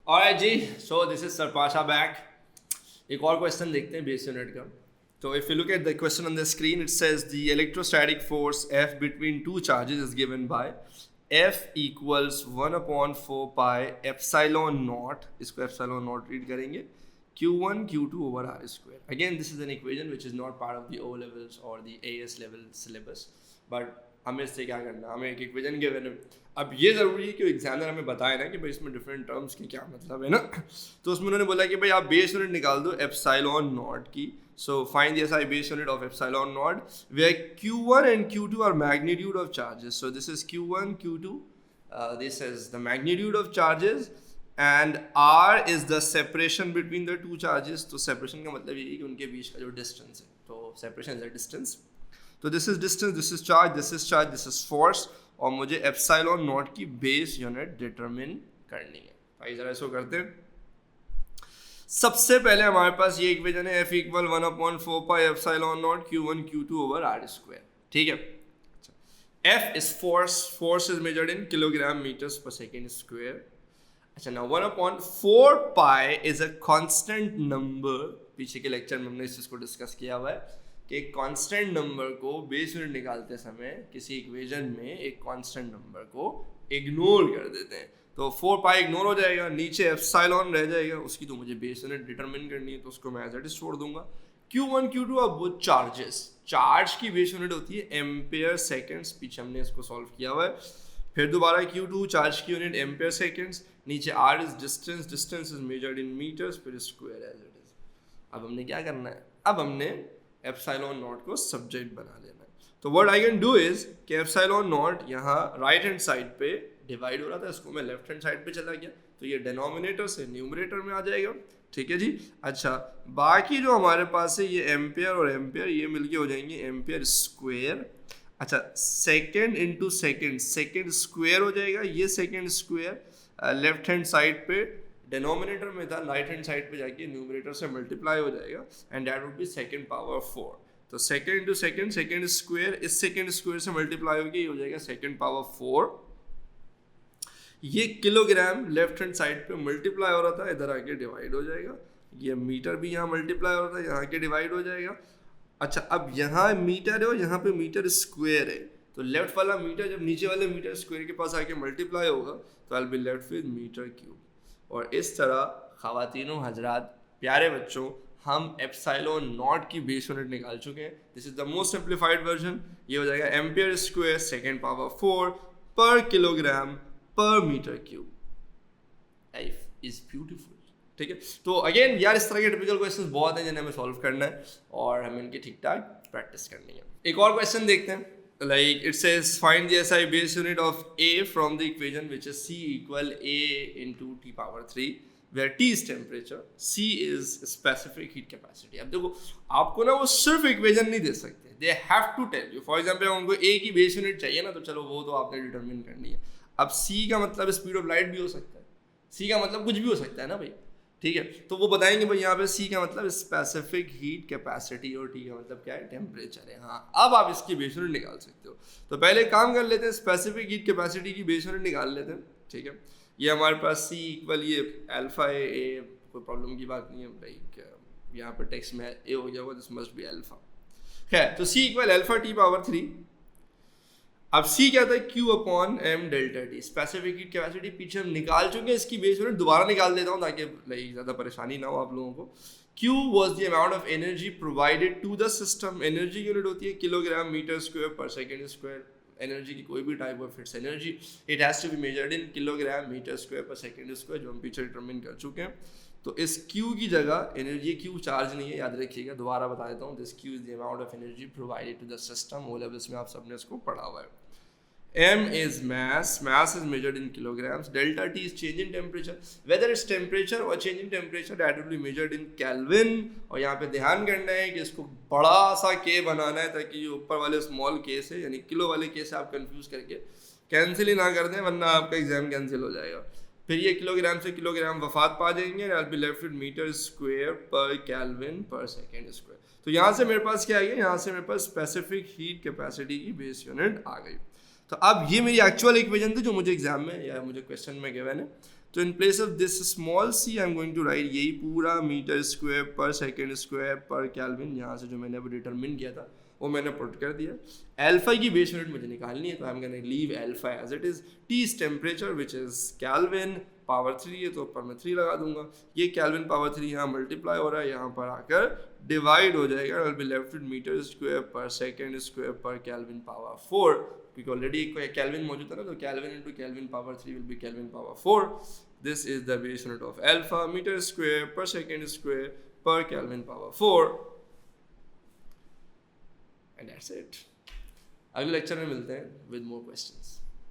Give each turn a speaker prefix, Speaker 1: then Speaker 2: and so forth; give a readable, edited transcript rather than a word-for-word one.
Speaker 1: Alright जी, so this is सरपाशा back. एक और क्वेश्चन देखते हैं बेस यूनिट का। तो if you look at the question on the screen, it says the electrostatic force F between two charges is given by F equals 1/4 pi epsilon naught, इसको epsilon naught read करेंगे, Q1 Q2 over R square. Again, this is an equation which is not part of the O levels or the AS level syllabus. But हमें इससे क्या करना, हमें एक equation given है। अब ये ज़रूरी है कि एग्जामिनर हमें बताए ना कि भाई इसमें डिफरेंट टर्म्स की क्या मतलब है ना। तो उसमें उन्होंने बोला कि भाई आप बेस यूनिट निकाल दो एप्सिलॉन नॉट की। So find the SI base unit of epsilon naught where Q1 and Q2 are magnitude of charges. So this is Q1 Q2, this is the magnitude of charges and R is the separation between the two charges. तो separation का मतलब ये है कि उनके बीच का जो distance है, तो separation is a distance. तो this is distance, this is charge, this is charge, this is force, और मुझे एप्सिलॉन नॉट की बेस यूनिट डिटरमिन करनी है। भाई जरा इसको करते हैं। सबसे पहले हमारे पास ये इक्वेशन है F equal 1/4 pi epsilon not Q1 Q2 over R square. ठीक है, F is force is measured in kilogram meters per second square. अच्छा ना 1/4 pi is a constant number. पीछे के लेक्चर में हमने इस चीज को डिस्कस किया हुआ है कि एक कांस्टेंट नंबर को बेस यूनिट निकालते समय किसी इक्वेशन में एक कांस्टेंट नंबर को इग्नोर कर देते हैं, तो 4 पाई इग्नोर हो जाएगा, नीचे एप्सिलॉन रह जाएगा, उसकी तो मुझे बेस यूनिट डिटरमिन करनी है, तो उसको मैं एज इट इज छोड़ दूंगा। Q1 Q2 अब वो चार्जेस, चार्ज की बेस यूनिट होती है एम्पेयर सेकेंड्स, पीछे हमने इसको सॉल्व किया हुआ है। फिर दोबारा Q2 चार्ज की यूनिट एम्पेयर सेकेंड्स, नीचे R is distance, distance is measured in metres, फिर स्क्वायर एज इट इज। अब हमने क्या करना है, अब हमने एप्सिलॉन नॉट को सब्जेक्ट बना लेना है। तो what I can do is कि एप्सिलॉन नॉट यहाँ राइट हैंड साइड पे डिवाइड हो रहा था, इसको मैं लेफ्ट हैंड साइड पे चला गया, तो ये डिनोमिनेटर से न्यूमरेटर में आ जाएगा। ठीक है जी। अच्छा, बाकी जो हमारे पास है ये एम्पेयर और एम्पेयर, ये मिलके हो जाएंगे एम्पेयर स्क्वायर। अच्छा, second into second, second square हो जाएगा, ये second square left hand side पे डिनोमिनेटर में था, राइट हैंड साइड पे जाके न्यूमरेटर से मल्टीप्लाई हो जाएगा and that would be second power 4। तो second into second, second square, इस सेकेंड स्क्वायर से मल्टीप्लाई होगी, ये हो जाएगा सेकेंड पावर 4। ये किलोग्राम लेफ्ट हैंड साइड पे मल्टीप्लाई हो रहा था, इधर आके डिवाइड हो जाएगा। ये मीटर भी यहाँ मल्टीप्लाई हो रहा था, यहाँ के डिवाइड हो जाएगा। अच्छा, अब यहाँ मीटर है और यहाँ पे मीटर स्क्वायर है, तो लेफ्ट वाला मीटर जब नीचे वाले मीटर स्क्वायर के पास आके मल्टीप्लाई होगा तो I will be left with metre cube. और इस तरह ख़वातीनो हजरात, प्यारे बच्चों, हम एप्सिलॉन नॉट की बेस यूनिट निकाल चुके हैं। This is the most simplified version. ये हो जाएगा एम्पियर स्क्वायर सेकेंड पावर 4 पर किलोग्राम पर metre cube. Life is beautiful. ठीक है, तो अगेन यार इस तरह के टिपिकल क्वेश्चंस बहुत हैं जिन्हें हमें सॉल्व करना है और हमें इनकी ठीक ठाक प्रैक्टिस करनी है। एक और क्वेश्चन देखते हैं। Like it says find the SI base unit of A from the equation which is C equal A into T power 3 where T is temperature, C is specific heat capacity। अब देखो, आपको ना वो सिर्फ equation नहीं दे सकते, they have to tell you। For example उनको A की बेस यूनिट चाहिए ना, तो चलो वो तो आपने डिटरमिन करनी है। अब C का मतलब स्पीड ऑफ लाइट भी हो सकता है, C का मतलब कुछ भी हो सकता है ना भाई। ठीक है, तो वो बताएंगे भाई यहाँ पे C का मतलब स्पेसिफिक हीट कैपेसिटी और T का मतलब क्या है, टेम्परेचर है। हाँ, अब आप इसकी बेस यूनिट निकाल सकते हो। तो पहले काम कर लेते हैं, स्पेसिफिक हीट कैपेसिटी की बेस यूनिट निकाल लेते हैं। ठीक है, ये हमारे पास C इक्वल ये अल्फा है, ए कोई प्रॉब्लम की बात नहीं है भाई, यहाँ पर टेक्स्ट में ए हो गया होगा, दिस मस्ट बी अल्फा। खैर, तो C equal alpha T power 3। अब C क्या था, Q/M delta T, specific heat capacity पीछे हम निकाल चुके हैं, इसकी बेस यूनिट दोबारा निकाल देता हूँ ताकि ज़्यादा परेशानी ना हो आप लोगों को। Q was the amount of energy provided to the system। Energy unit होती है किलोग्राम मीटर स्क्वायर पर सेकेंड स्क्वायर। एनर्जी की कोई भी type of its energy, it has to be measured in kilogram metre square पर second square, जो हम पीछे डिटरमिन कर चुके हैं। तो इस Q की जगह एनर्जी, Q चार्ज नहीं है, याद रखिएगा, दोबारा बता देता हूँ। This Q is the amount of energy provided to the system. O levels में आप सबने इसको पढ़ा हुआ है। M is mass, mass is measured in kilograms. Delta T is change in temperature. Whether it's temperature or change in temperature, that will be measured in Kelvin। और यहाँ पे ध्यान करना है कि इसको बड़ा सा K बनाना है ताकि जो ऊपर वाले स्मॉल K से, यानी किलो वाले K से आप कंफ्यूज करके कैंसिल ही ना कर दें, वरना आपका एग्जाम कैंसिल हो जाएगा। फिर ये किलोग्राम से किलोग्राम वफात पा जाएंगे, I'll be left with metre square पर केल्विन पर सेकेंड स्क्वायर। तो यहाँ से मेरे पास क्या आ गया, यहाँ से मेरे पास स्पेसिफिक हीट कैपेसिटी की बेस यूनिट आ गई। तो अब ये मेरी एक्चुअल इक्वेशन थी जो मुझे एग्जाम में या मुझे क्वेश्चन में गिवन है। तो in place of this small C I am going to write यही पूरा मीटर स्क्वायर पर सेकेंड स्क्वायर पर केल्विन, यहाँ से जो मैंने अभी डिटरमिन किया था वो मैंने पुट कर दिया. अल्फा की बेस यूनिट मुझे निकालनी है, तो I am gonna leave alpha as it is. T is temperature which is kelvin, power 3 है तो ऊपर मैं 3 लगा दूंगा. ये केल्विन पावर 3 यहाँ मल्टीप्लाई हो रहा है, यहाँ पर आकर डिवाइड हो जाएगा. Will be left with metre square पर सेकेंड स्क्वायर पर केल्विन पावर 4, क्योंकि ऑलरेडी एक केल्विन मौजूद है ना, तो kelvin into kelvin power 3 will be kelvin power 4. This is the base unit of alpha, metre square पर सेकेंड स्क्वायर पर kelvin power 4. And that's it. अगले लेक्चर में मिलते हैं विद मोर क्वेश्चंस.